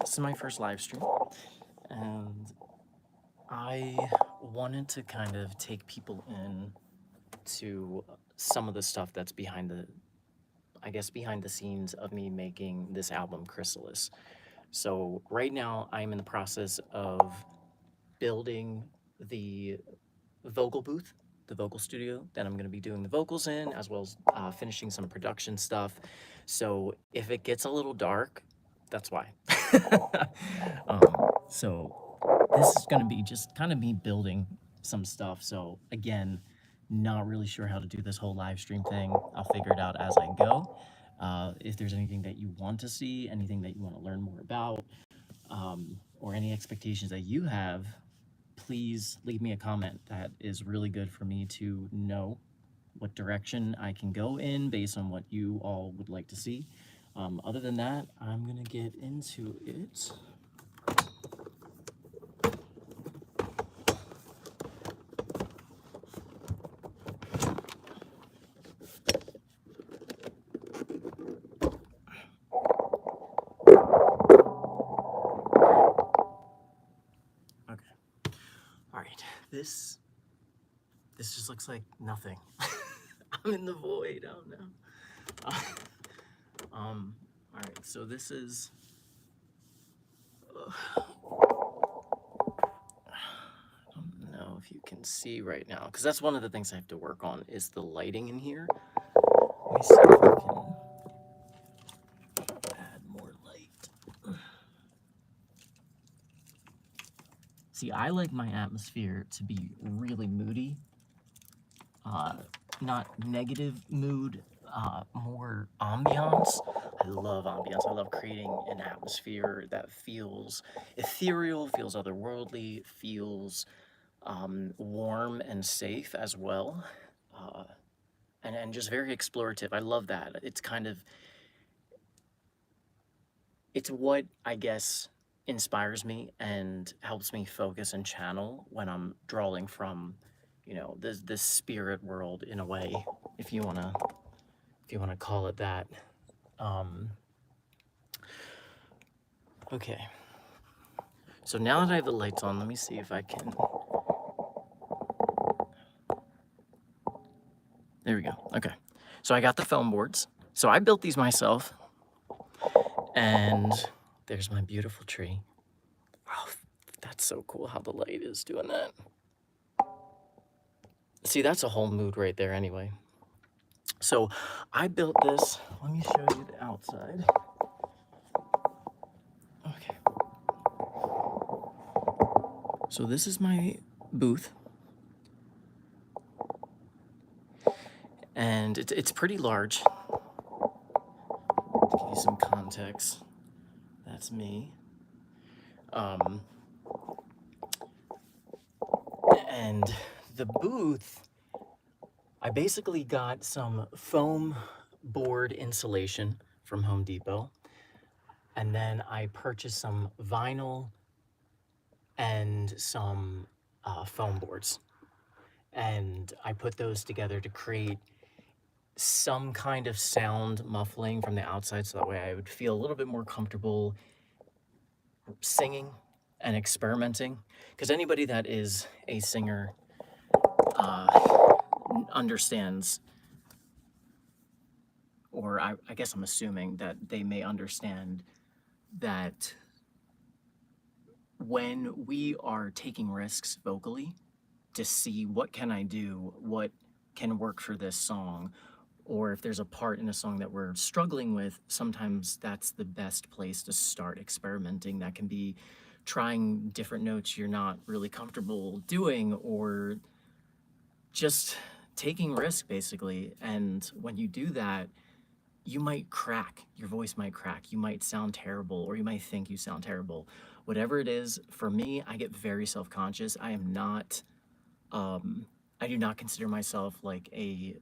This is my first live stream, and I wanted to kind of take people in to some of the stuff that's behind the scenes of me making this album, Chrysalis. So right now, I'm in the process of building the vocal booth, the vocal studio that I'm going to be doing the vocals in, as well as finishing some production stuff. So if it gets a little dark, that's why. um, so this is going to be just kind of me building some stuff. So again, not really sure how to do this whole live stream thing. I'll figure it out as I go. If there's anything that you want to see, anything that you want to learn more about, or any expectations that you have, please leave me a comment. That is really good for me to know what direction I can go in based on what you all would like to see. Other than that, I'm gonna get into it. Okay. All right. This just looks like nothing. I'm in the void. Oh no. All right. So this is. I don't know if you can see right now, because that's one of the things I have to work on is the lighting in here. Let me see if I can add more light. See, I like my atmosphere to be really moody. Not negative mood, more ambiance. I love ambiance. I love creating an atmosphere that feels ethereal, feels otherworldly, feels warm and safe as well. And just very explorative. I love that. It's what I guess inspires me and helps me focus and channel when I'm drawing from, you know, this spirit world in a way, if you wanna call it that. Okay. So now that I have the lights on, let me see if I can. There we go. Okay. So I got the foam boards. So I built these myself. And there's my beautiful tree. Oh, that's so cool how the light is doing that. See, that's a whole mood right there anyway. So I built this. Let me show you the outside. Okay. So this is my booth. And it's pretty large. To give you some context, that's me. And the booth, I basically got some foam board insulation from Home Depot, and then I purchased some vinyl and some foam boards, and I put those together to create some kind of sound muffling from the outside, so that way I would feel a little bit more comfortable singing and experimenting, because anybody that is a singer understands, or I guess I'm assuming that they may understand that when we are taking risks vocally to see what can I do, what can work for this song, or if there's a part in a song that we're struggling with, sometimes that's the best place to start experimenting. That can be trying different notes you're not really comfortable doing, or just taking risk basically. And when you do that, you might crack, your voice might crack, you might sound terrible, or you might think you sound terrible. Whatever it is, for me, I get very self-conscious. I am not, I do not consider myself like a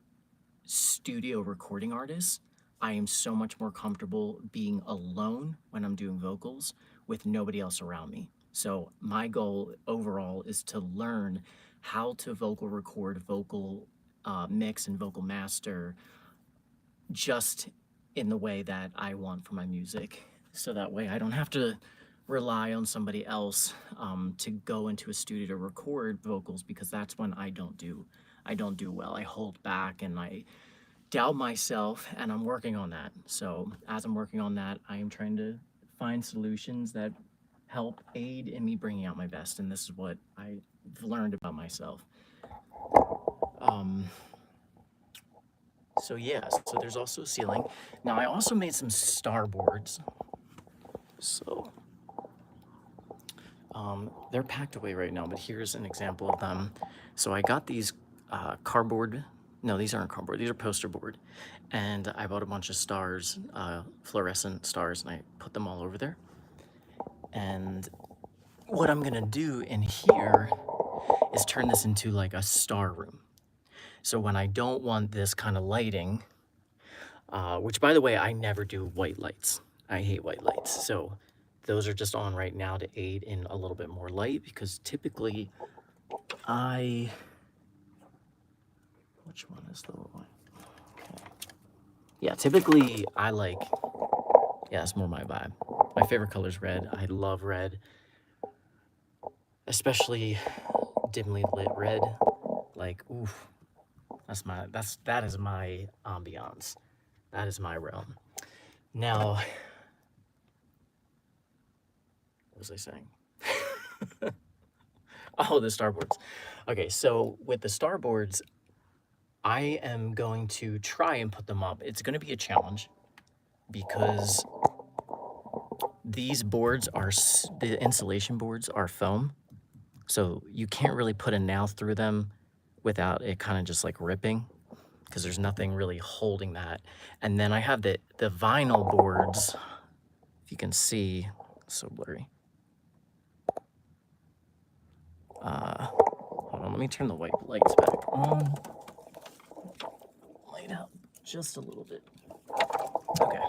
studio recording artist. I am so much more comfortable being alone when I'm doing vocals with nobody else around me. So my goal overall is to learn how to vocal record, vocal mix, and vocal master just in the way that I want for my music. so that way I don't have to rely on somebody else to go into a studio to record vocals, because that's when I don't do well. I hold back and I doubt myself, and I'm working on that. So as I'm working on that, I am trying to find solutions that help aid in me bringing out my best, and this is what I've learned about myself. So yeah, so there's also a ceiling. Now I also made some starboards. So they're packed away right now, but here's an example of them. So I got these cardboard, no, these aren't cardboard, these are poster board. And I bought a bunch of stars, fluorescent stars, and I put them all over there. And what I'm gonna do in here is turn this into like a star room. So when I don't want this kind of lighting, which by the way, I never do white lights. I hate white lights. So those are just on right now to aid in a little bit more light, because typically which one is the one? Okay. Yeah, typically I like, yeah, it's more my vibe. My favorite color is red. I love red, especially dimly lit red. Like, oof, that is my ambiance. That is my realm. Now, what was I saying? Oh, the starboards. Okay, so with the starboards, I am going to try and put them up. It's going to be a challenge because these boards are, the insulation boards are foam. So you can't really put a nail through them without it kind of just like ripping, because there's nothing really holding that. And then I have the vinyl boards, if you can see, it's so blurry. Hold on, let me turn the white lights back on. Light up just a little bit. Okay.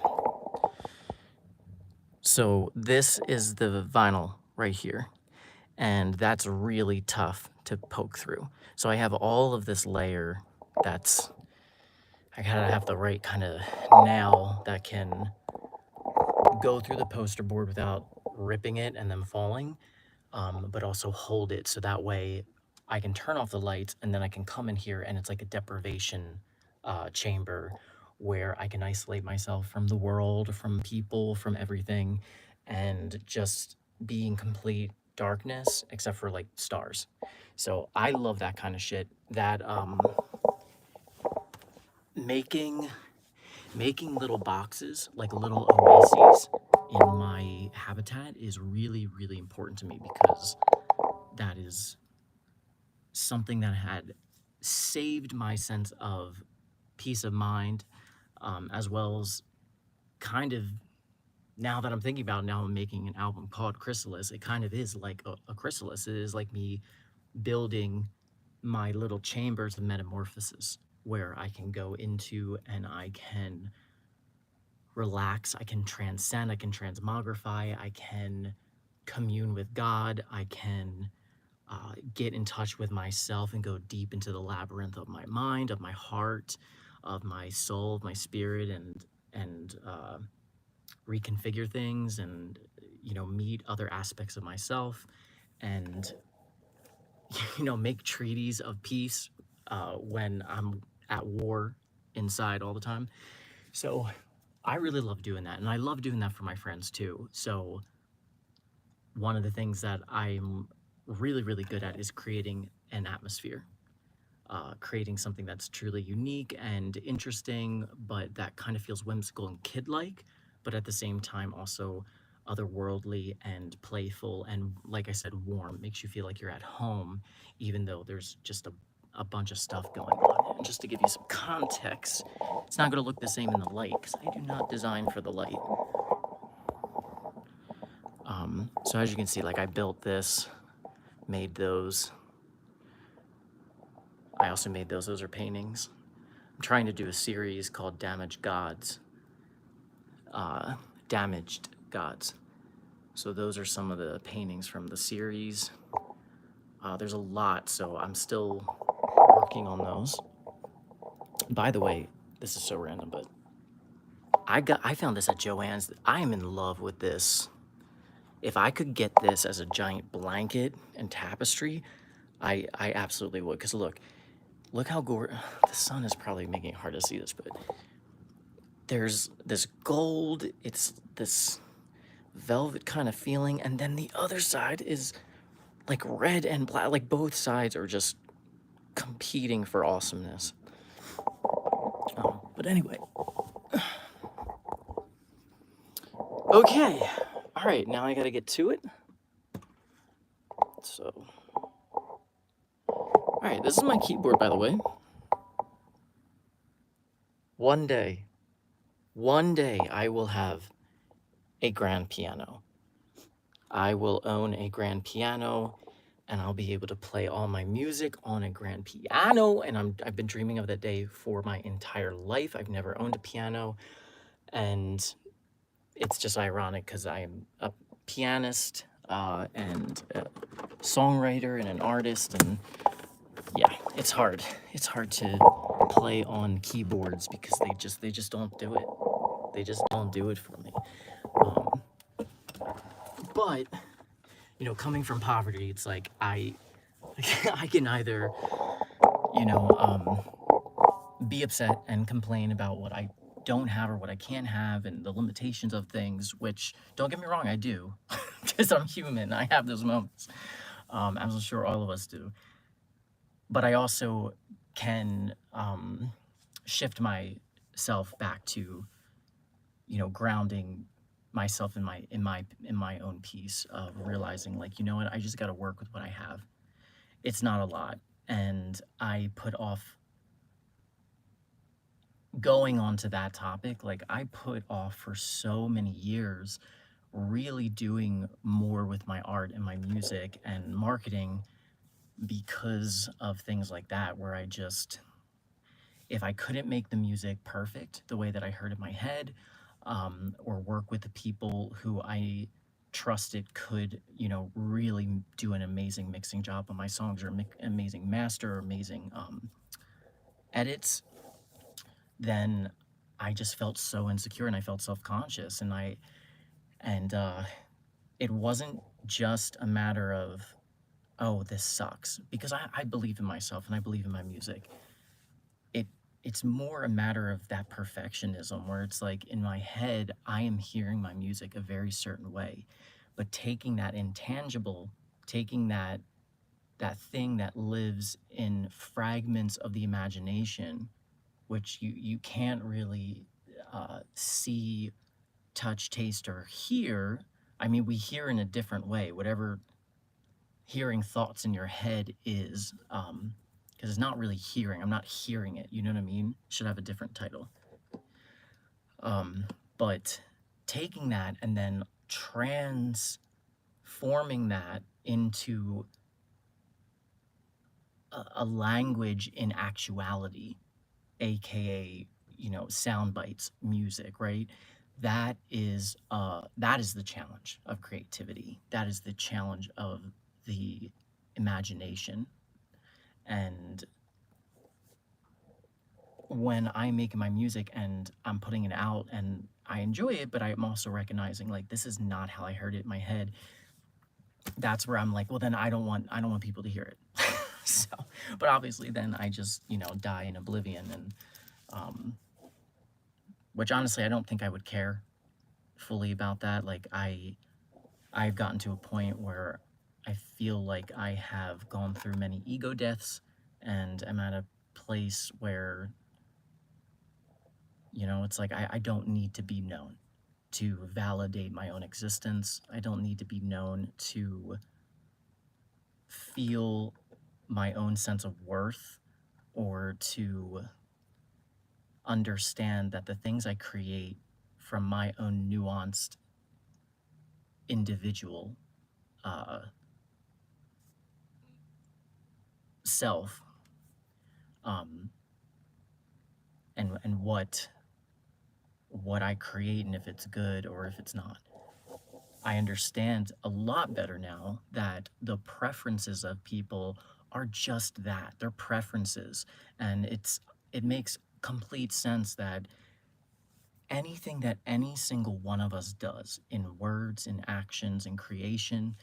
So this is the vinyl right here, and that's really tough to poke through. So I have all of this layer that's, I gotta have the right kind of nail that can go through the poster board without ripping it and then falling, but also hold it so that way I can turn off the lights and then I can come in here and it's like a deprivation chamber where I can isolate myself from the world, from people, from everything, and just be in complete darkness except for like stars. So I love that kind of shit. That making little boxes, like little oases in my habitat, is really, really important to me, because that is something that had saved my sense of peace of mind, as well as kind of, now that I'm thinking about it, now I'm making an album called Chrysalis. It kind of is like a chrysalis. It is like me building my little chambers of metamorphosis where I can go into and I can relax, I can transcend, I can transmogrify, I can commune with God, I can get in touch with myself and go deep into the labyrinth of my mind, of my heart, of my soul, of my spirit, and reconfigure things, and meet other aspects of myself, and make treaties of peace when I'm at war inside all the time. So I really love doing that, and I love doing that for my friends too. So one of the things that I'm really, really good at is creating an atmosphere, creating something that's truly unique and interesting, but that kind of feels whimsical and kid-like, but at the same time also otherworldly and playful, and like I said, warm. Makes you feel like you're at home, even though there's just a bunch of stuff going on. And just to give you some context, it's not going to look the same in the light, because I do not design for the light. So as you can see, like, I built this, made those. I also made those. Those are paintings. I'm trying to do a series called Damaged Gods. Damaged Gods. So those are some of the paintings from the series. There's a lot, so I'm still working on those. By the way, this is so random, but I found this at Joann's. I am in love with this. If I could get this as a giant blanket and tapestry, I absolutely would. Because look how gorgeous. The sun is probably making it hard to see this, but there's this gold. It's this velvet kind of feeling, and then the other side is like red and black. Like both sides are just competing for awesomeness. But anyway, okay, all right. Now I gotta get to it. So, all right, this is my keyboard, by the way. One day I will have a grand piano. I will own a grand piano and I'll be able to play all my music on a grand piano. And I've been dreaming of that day for my entire life. I've never owned a piano. And it's just ironic because I'm a pianist and a songwriter and an artist. And yeah, it's hard. It's hard to play on keyboards because they just don't do it. They just don't do it for me. But you know, coming from poverty, it's like I can either, you know, be upset and complain about what I don't have or what I can't have and the limitations of things, which don't get me wrong, I do, because I'm human. I have those moments. As I'm sure all of us do. But I also can shift myself back to, you know, grounding myself in my own peace of realizing, like, you know what, I just got to work with what I have. It's not a lot, and I put off going on to that topic. Like, I put off for so many years really doing more with my art and my music and marketing because of things like that, where I just, if I couldn't make the music perfect the way that I heard in my head, or work with the people who I trusted could, you know, really do an amazing mixing job on my songs, or amazing master, or amazing edits, then I just felt so insecure and I felt self-conscious. And it wasn't just a matter of, oh, this sucks, because I believe in myself and I believe in my music. It's more a matter of that perfectionism, where it's like, in my head, I am hearing my music a very certain way, but taking that intangible, taking that thing that lives in fragments of the imagination, which you can't really see, touch, taste, or hear. I mean, we hear in a different way, whatever hearing thoughts in your head is, because it's not really hearing. I'm not hearing it. You know what I mean? Should have a different title. But taking that and then transforming that into a language in actuality, aka, you know, sound bites, music, right? That is the challenge of creativity. That is the challenge of the imagination. And when I'm making my music and I'm putting it out and I enjoy it, but I'm also recognizing, like, this is not how I heard it in my head, that's where I'm like, well, then I don't want people to hear it. So, but obviously then I just, you know, die in oblivion. And which honestly, I don't think I would care fully about that. Like, I've gotten to a point where I feel like I have gone through many ego deaths, and I'm at a place where, you know, it's like, I don't need to be known to validate my own existence. I don't need to be known to feel my own sense of worth, or to understand that the things I create from my own nuanced individual self, and what I create, and if it's good or if it's not. I understand a lot better now that the preferences of people are just that. They're preferences. And it makes complete sense that anything that any single one of us does in words, in actions, in creation,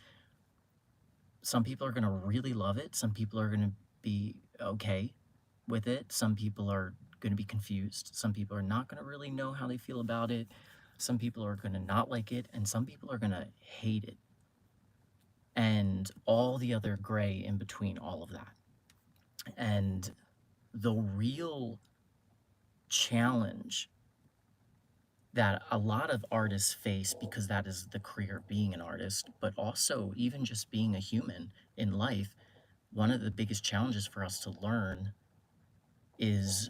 some people are going to really love it. Some people are going to be okay with it. Some people are going to be confused. Some people are not going to really know how they feel about it. Some people are going to not like it. And some people are going to hate it. And all the other gray in between all of that. And the real challenge that a lot of artists face, because that is the career of being an artist, but also even just being a human in life, one of the biggest challenges for us to learn is,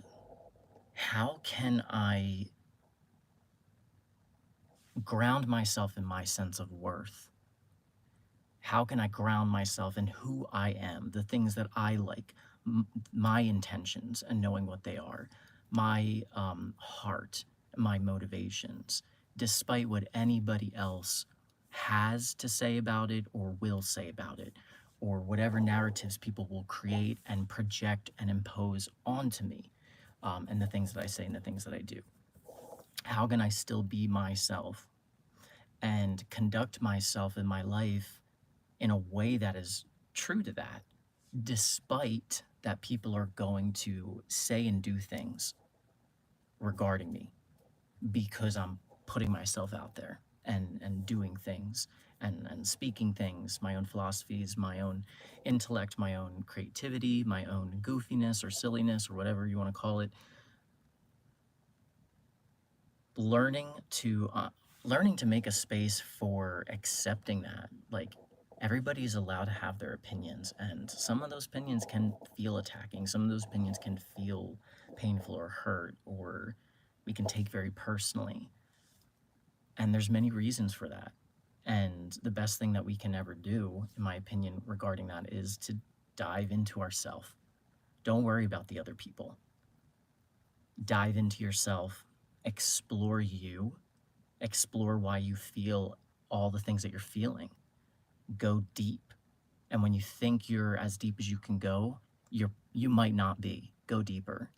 how can I ground myself in my sense of worth? How can I ground myself in who I am, the things that I like, my intentions and knowing what they are, my heart, my motivations, despite what anybody else has to say about it or will say about it, or whatever narratives people will create and project and impose onto me, and the things that I say and the things that I do. How can I still be myself and conduct myself in my life in a way that is true to that, despite that people are going to say and do things regarding me, because I'm putting myself out there and doing things and speaking things, my own philosophies, my own intellect, my own creativity, my own goofiness or silliness or whatever you want to call it. Learning to make a space for accepting that, like, everybody's allowed to have their opinions, and some of those opinions can feel attacking, some of those opinions can feel painful or hurt, or we can take very personally, and there's many reasons for that. And the best thing that we can ever do, in my opinion, regarding that, is to dive into ourself. Don't worry about the other people. Dive into yourself, explore you, explore why you feel all the things that you're feeling. Go deep. And when you think you're as deep as you can go, you might not be. Go deeper.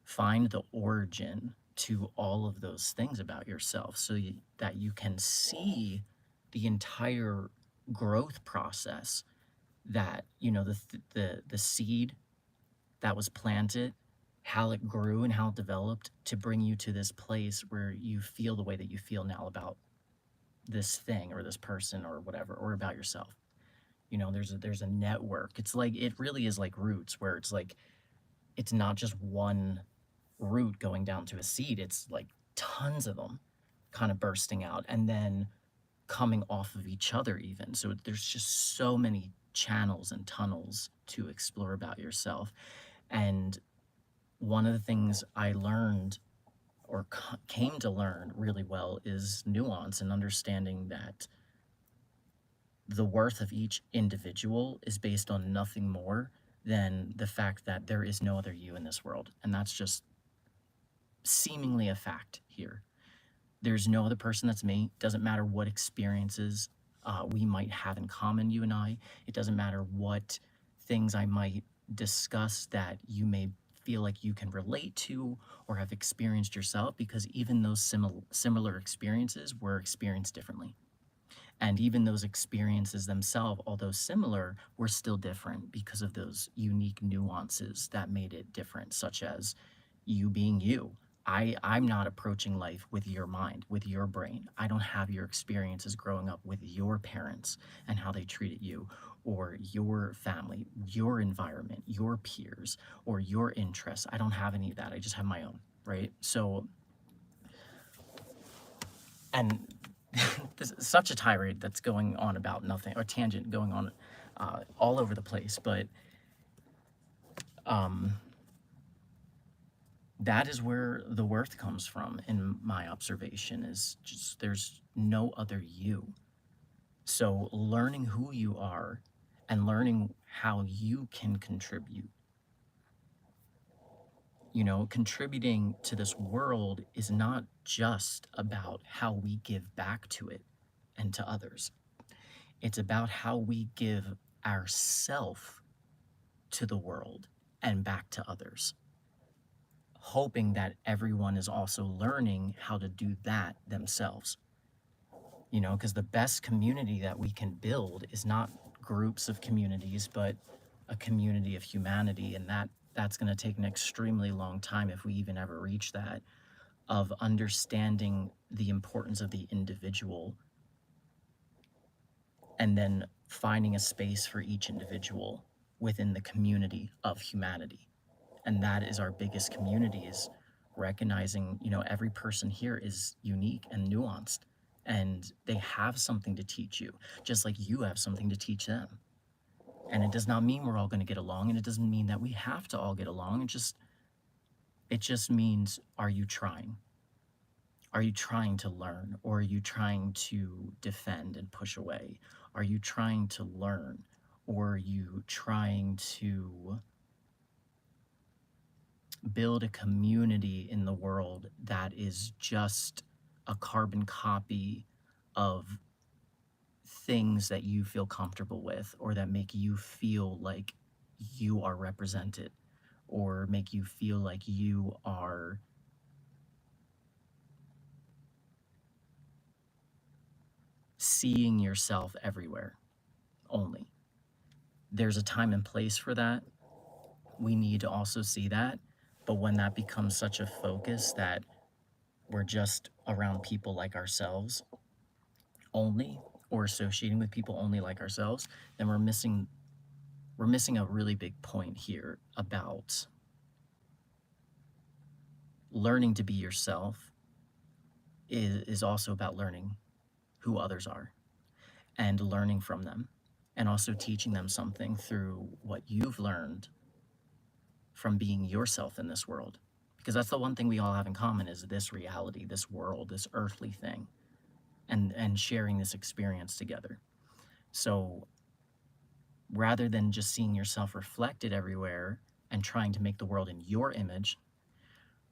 Find the origin to all of those things about yourself, so that you can see the entire growth process, that, the seed that was planted, how it grew and how it developed to bring you to this place where you feel the way that you feel now about this thing or this person or whatever, or about yourself. There's a network. It's like, it really is like roots, where it's like, it's not just one root going down to a seed. It's like tons of them kind of bursting out and then coming off of each other even. So there's just so many channels and tunnels to explore about yourself. And one of the things I learned, or came to learn really well, is nuance and understanding that the worth of each individual is based on nothing more than the fact that there is no other you in this world. And that's just seemingly a fact here. There's no other person that's me. Doesn't matter what experiences we might have in common, you and I. It doesn't matter what things I might discuss that you may feel like you can relate to or have experienced yourself, because even those similar experiences were experienced differently. And even those experiences themselves, although similar, were still different because of those unique nuances that made it different, such as you being you. I'm not approaching life with your mind, with your brain. I don't have your experiences growing up with your parents and how they treated you, or your family, your environment, your peers, or your interests. I don't have any of that. I just have my own, right? So, and this is such a tirade that's going on about nothing, or tangent going on all over the place, but that is where the worth comes from, in my observation, is just, there's no other you. So learning who you are and learning how you can contribute, contributing to this world is not just about how we give back to it and to others. It's about how we give ourself to the world and back to others. hoping that everyone is also learning how to do that themselves. You know, because the best community that we can build is not groups of communities, but a community of humanity. And that's going to take an extremely long time if we even ever reach that, of understanding the importance of the individual and then finding a space for each individual within the community of humanity. And that is our biggest community, is recognizing, you know, every person here is unique and nuanced, and they have something to teach you, just like you have something to teach them. And it does not mean we're all going to get along, and it doesn't mean that we have to all get along. It just means, are you trying? Are you trying to learn, or are you trying to defend and push away? Are you trying to learn, or are you trying to build a community in the world that is just a carbon copy of things that you feel comfortable with, or that make you feel like you are represented, or make you feel like you are seeing yourself everywhere only? There's a time and place for that. We need to also see that. But when that becomes such a focus that we're just around people like ourselves only, or associating with people only like ourselves, then we're missing a really big point here about learning to be yourself. Is also about learning who others are and learning from them, and also teaching them something through what you've learned from being yourself in this world. Because that's the one thing we all have in common, is this reality, this world, this earthly thing, and sharing this experience together. So rather than just seeing yourself reflected everywhere and trying to make the world in your image,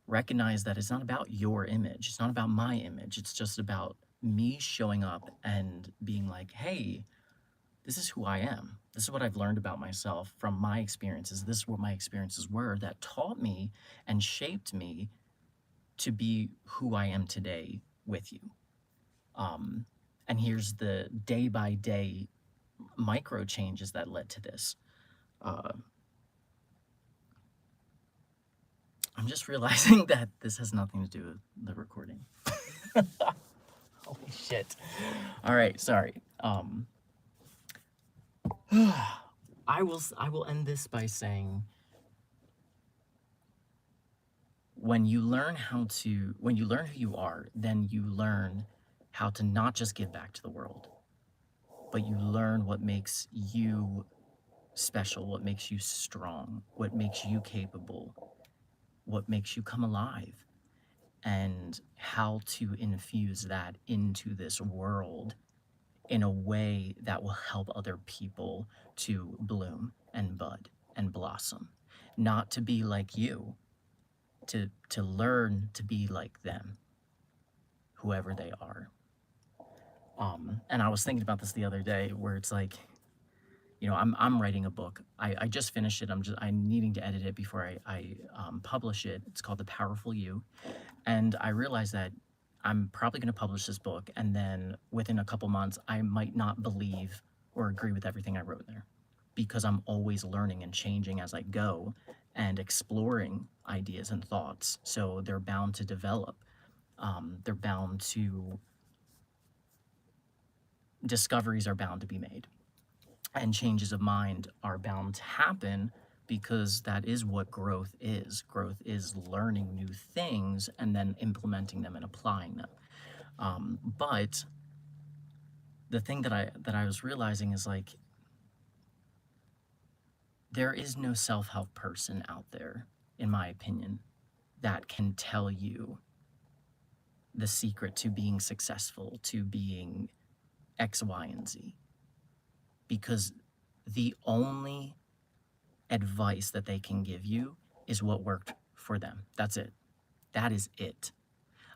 recognize that it's not about your image. It's not about my image. It's just about me showing up and being like, hey, this is who I am. This is what I've learned about myself from my experiences. This is what my experiences were that taught me and shaped me to be who I am today with you. And here's the day by day micro changes that led to this. I'm just realizing that this has nothing to do with the recording. Holy shit. All right, sorry. I will end this by saying, when you learn who you are, then you learn how to not just give back to the world, but you learn what makes you special, what makes you strong, what makes you capable, what makes you come alive, and how to infuse that into this world in a way that will help other people to bloom and bud and blossom. Not to be like you, to learn to be like them, whoever they are. And I was thinking about this the other day, where it's like, you know, I'm writing a book. I just finished it. I'm needing to edit it before I publish it. It's called The Powerful You. And I realized that I'm probably going to publish this book, and then within a couple months, I might not believe or agree with everything I wrote there, because I'm always learning and changing as I go and exploring ideas and thoughts. So they're bound to develop. They're bound to, discoveries are bound to be made, and changes of mind are bound to happen, because that is what growth is. Growth is learning new things and then implementing them and applying them. But the thing that I was realizing is, like, there is no self-help person out there, in my opinion, that can tell you the secret to being successful, to being X, Y, and Z. Because the only advice that they can give you is what worked for them. That's it. That is it.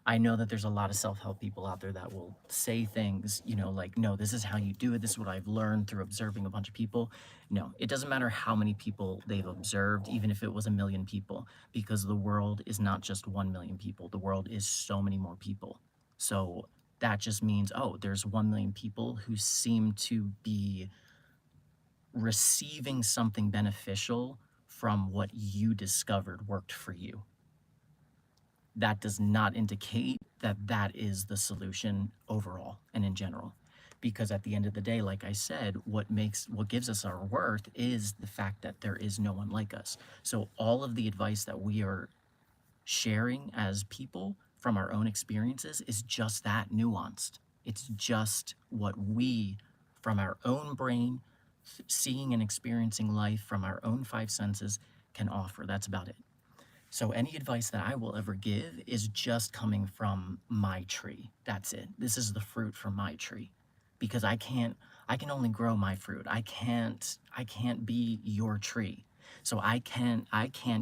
I know that there's a lot of self-help people out there that will say things, you know, like, no, this is how you do it. This is what I've learned through observing a bunch of people. No, it doesn't matter how many people they've observed, even if it was 1 million people, because the world is not just 1 million people. The world is so many more people. So that just means, oh, there's 1 million people who seem to be receiving something beneficial from what you discovered worked for you. That does not indicate that that is the solution overall and in general. Because at the end of the day, like I said, what gives us our worth is the fact that there is no one like us. So all of the advice that we are sharing as people from our own experiences is just that, nuanced. It's just what we, from our own brain, seeing and experiencing life from our own five senses, can offer. That's about it. So any advice that I will ever give is just coming from my tree. That's it. This is the fruit from my tree. Because I can only grow my fruit. I can't be your tree. So I can't,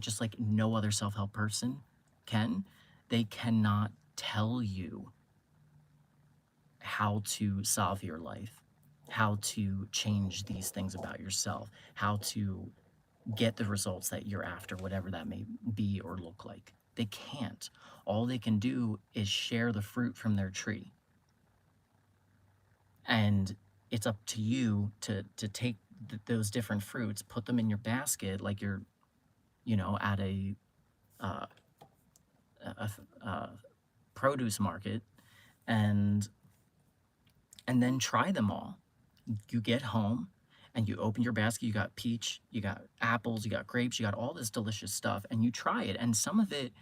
just like no other self-help person can, they cannot tell you how to solve your life, how to change these things about yourself, how to get the results that you're after, whatever that may be or look like. They can't. All they can do is share the fruit from their tree. And it's up to you to take those different fruits, put them in your basket like you're, you know, at uh, a produce market, and then try them all. You get home and you open your basket, you got peach, you got apples, you got grapes, you got all this delicious stuff, and you try it. And some of it,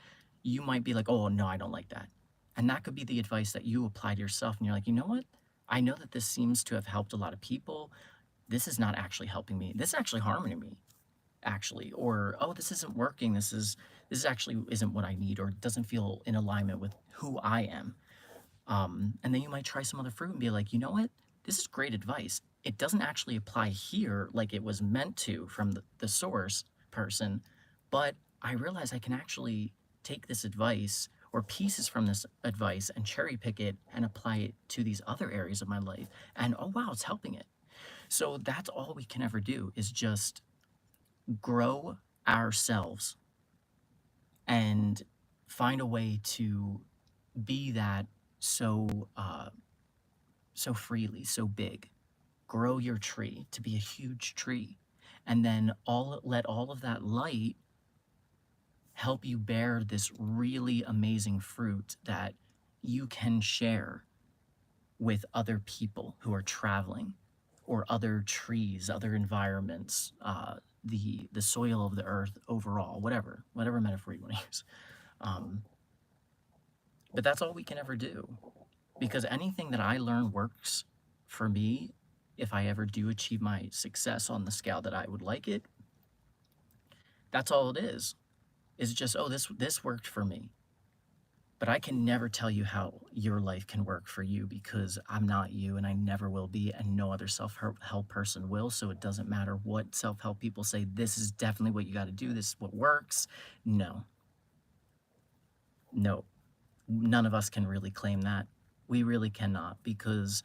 you might be like, oh, no, I don't like that. And that could be the advice that you apply to yourself. And you're like, you know what? I know that this seems to have helped a lot of people. This is not actually helping me. This is actually harming me, actually. Or, oh, this isn't working. This actually isn't what I need, or doesn't feel in alignment with who I am. And then you might try some other fruit and be like, you know what? This is great advice. It doesn't actually apply here like it was meant to from the source person, but I realize I can actually take this advice or pieces from this advice and cherry pick it and apply it to these other areas of my life. And oh, wow, it's helping it. So that's all we can ever do, is just grow ourselves and find a way to be that so so freely, so big. Grow your tree to be a huge tree, and then let all of that light help you bear this really amazing fruit that you can share with other people who are traveling, or other trees, other environments, the soil of the earth overall, whatever metaphor you want to use. Um, but that's all we can ever do, because anything that I learn works for me. If I ever do achieve my success on the scale that I would like it, that's all it is just, oh, this worked for me. But I can never tell you how your life can work for you, because I'm not you and I never will be, and no other self-help person will. So it doesn't matter what self-help people say, this is definitely what you got to do, this is what works. No, no, none of us can really claim that. We really cannot, because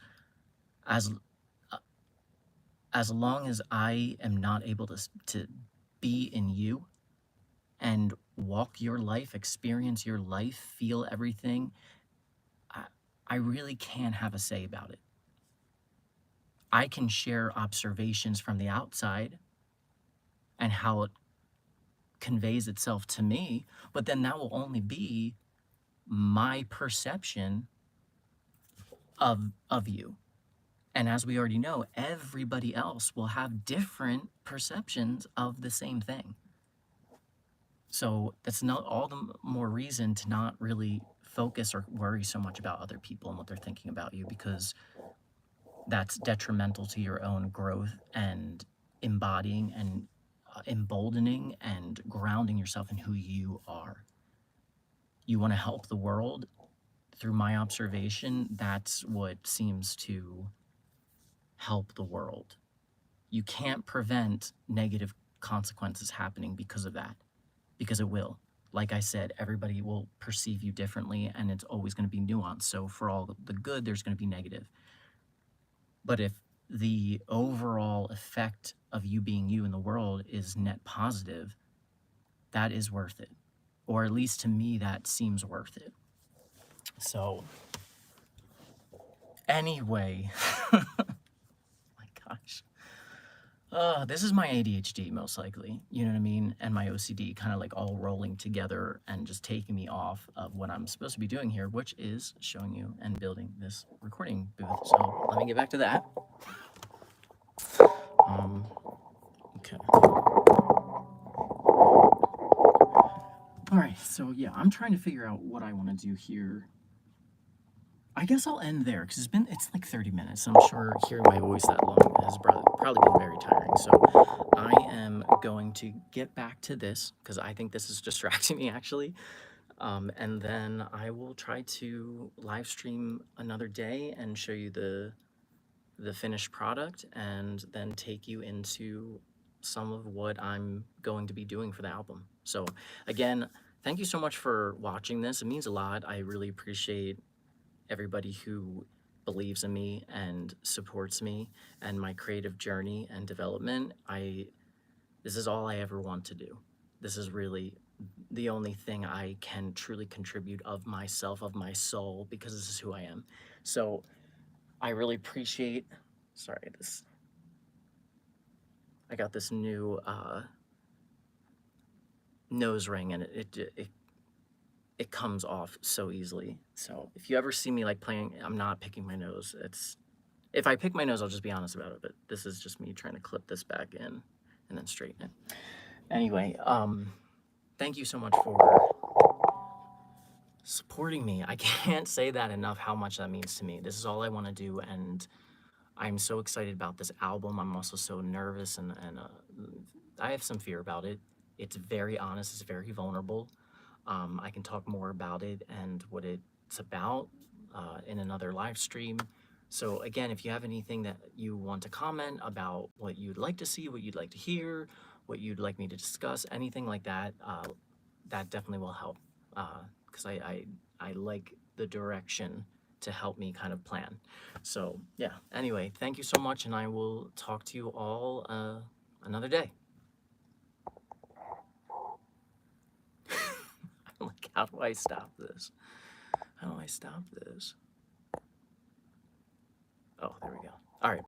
as as long as I am not able to be in you and walk your life, experience your life, feel everything, I, I really can't have a say about it. I can share observations from the outside and how it conveys itself to me, but then that will only be my perception of you. And as we already know, everybody else will have different perceptions of the same thing. So that's not all the more reason to not really focus or worry so much about other people and what they're thinking about you, because that's detrimental to your own growth and embodying and emboldening and grounding yourself in who you are. You want to help the world. Through my observation, that's what seems to help the world. You can't prevent negative consequences happening because of that, because it will. like I said, everybody will perceive you differently, and it's always going to be nuanced. So for all the good, there's going to be negative. But if the overall effect of you being you in the world is net positive, that is worth it. Or at least to me, that seems worth it. So anyway, my gosh. This is my ADHD, most likely, you know what I mean? And my OCD kind of like all rolling together and just taking me off of what I'm supposed to be doing here, which is showing you and building this recording booth. So let me get back to that. Okay. All right, so yeah, I'm trying to figure out what I want to do here. I guess I'll end there because it's like 30 minutes. I'm sure hearing my voice that long has probably been very tiring. So I am going to get back to this because I think this is distracting me actually. And then I will try to live stream another day and show you the finished product and then take you into some of what I'm going to be doing for the album. So again, thank you so much for watching this. It means a lot. I really appreciate everybody who believes in me and supports me and my creative journey and development. This is all I ever want to do. This is really the only thing I can truly contribute of myself, of my soul, because this is who I am. So I really appreciate, sorry, I got this new nose ring and it comes off so easily. So if you ever see me like playing, I'm not picking my nose. If I pick my nose, I'll just be honest about it, but this is just me trying to clip this back in and then straighten it. Anyway, thank you so much for supporting me. I can't say that enough, how much that means to me. This is all I want to do, and I'm so excited about this album. I'm also so nervous, and I have some fear about it. It's very honest, it's very vulnerable. I can talk more about it and what it's about in another live stream. So again, if you have anything that you want to comment about what you'd like to see, what you'd like to hear, what you'd like me to discuss, anything like that, that definitely will help because I like the direction to help me kind of plan. So yeah, anyway, thank you so much, and I will talk to you all another day. Like, how do I stop this? How do I stop this? Oh, there we go.